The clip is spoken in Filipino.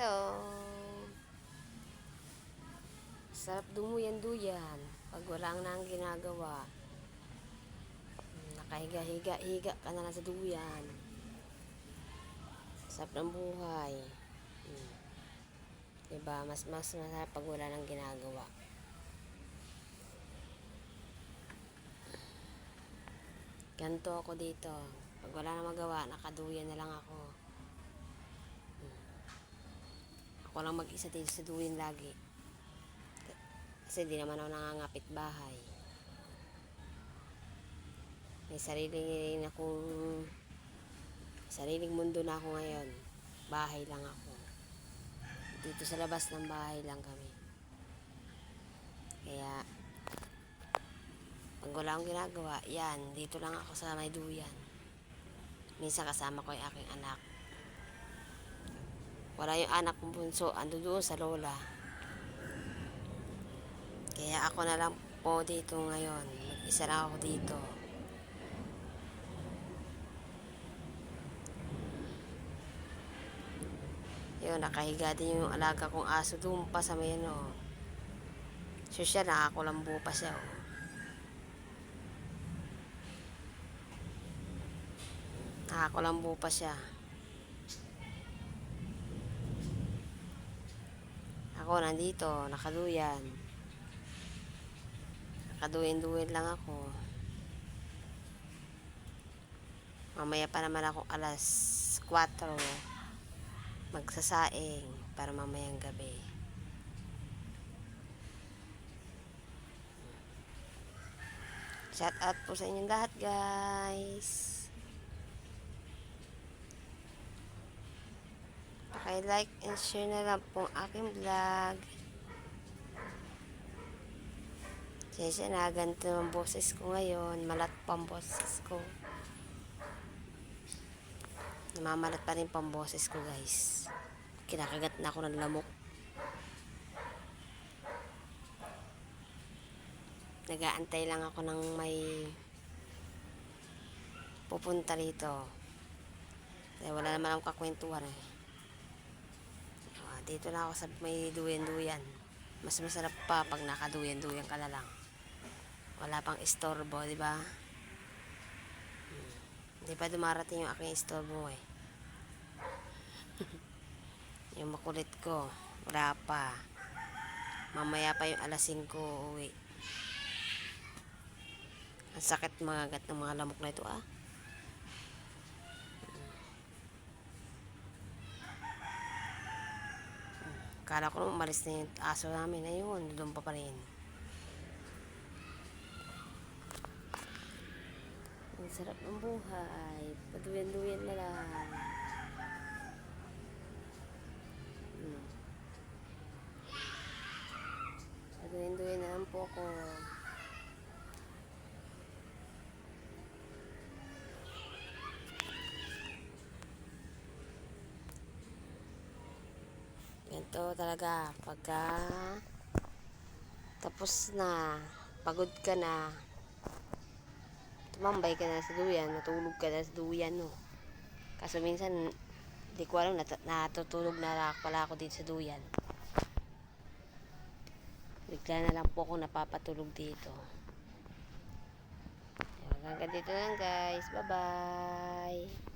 Hello! Sarap dumuyan-duyan pag wala nang ginagawa. Nakahiga-higa-higa ka na lang sa duyan. Sarap ng buhay. Diba? Mas masarap pag wala nang ginagawa. Ganto ako dito. Pag wala nang magawa, nakaduyan na lang ako. Ako lang mag-isa dito sa duyan lagi. Kasi di naman ako nangangapit bahay. May sariling mundo na ako ngayon. Bahay lang ako. Dito sa labas ng bahay lang kami. Kaya pag wala akong ginagawa, yan, dito lang ako sa may duyan. Minsan kasama ko yung aking anak. Wala yung anak kong bunso, ando doon sa lola. Kaya ako na lang po dito ngayon. Mag-isa lang ako dito. Yun, nakahiga din yung alaga kong aso doon pa sa may ano. So siya, nakakulambo pa siya. Oh. Nakakulambo pa siya. Ako nandito, nakaduyan. Nakaduyan-duyan lang ako. Mamaya pa naman ako alas 4 magsasaing para mamayang gabi. Shout out po sa inyong lahat, guys. Paki-like and share na lang po ang aking vlog. Siyempre na, ganito ang boses ko ngayon. Malat pa ang boses ko. Namamalat pa rin pa ang boses ko, guys. Kinakagat na ako ng lamok. Nag-aantay lang ako ng may pupunta rito. Kaya wala naman akong kakwentuhan eh. Dito na ako sa may duyan-duyan. Mas masarap pa pag nakaduyan-duyan ka na lang. Wala pang istorbo, di ba? Hindi pa dumarating yung aking istorbo eh. Yung makulit ko, wala pa. Mamaya pa yung alas 5 uwi. Ang sakit magagat ng mga lamok na ito ah. Kala ko naman umalis na yung aso namin. Ayun, doon pa rin. Ang sarap ng buhay. Paduyan-duyan na lang. Paduyan-duyan na lang po ako. Ganito talaga pagka tapos na, pagod ka na, tumambay ka na sa duyan, natulog ka na sa duyan, no. Kaso minsan di ko alam, natutulog na pala ako dito sa duyan. Bigla na lang po ako napapatulog dito. Hanggang dito lang, guys. Bye bye.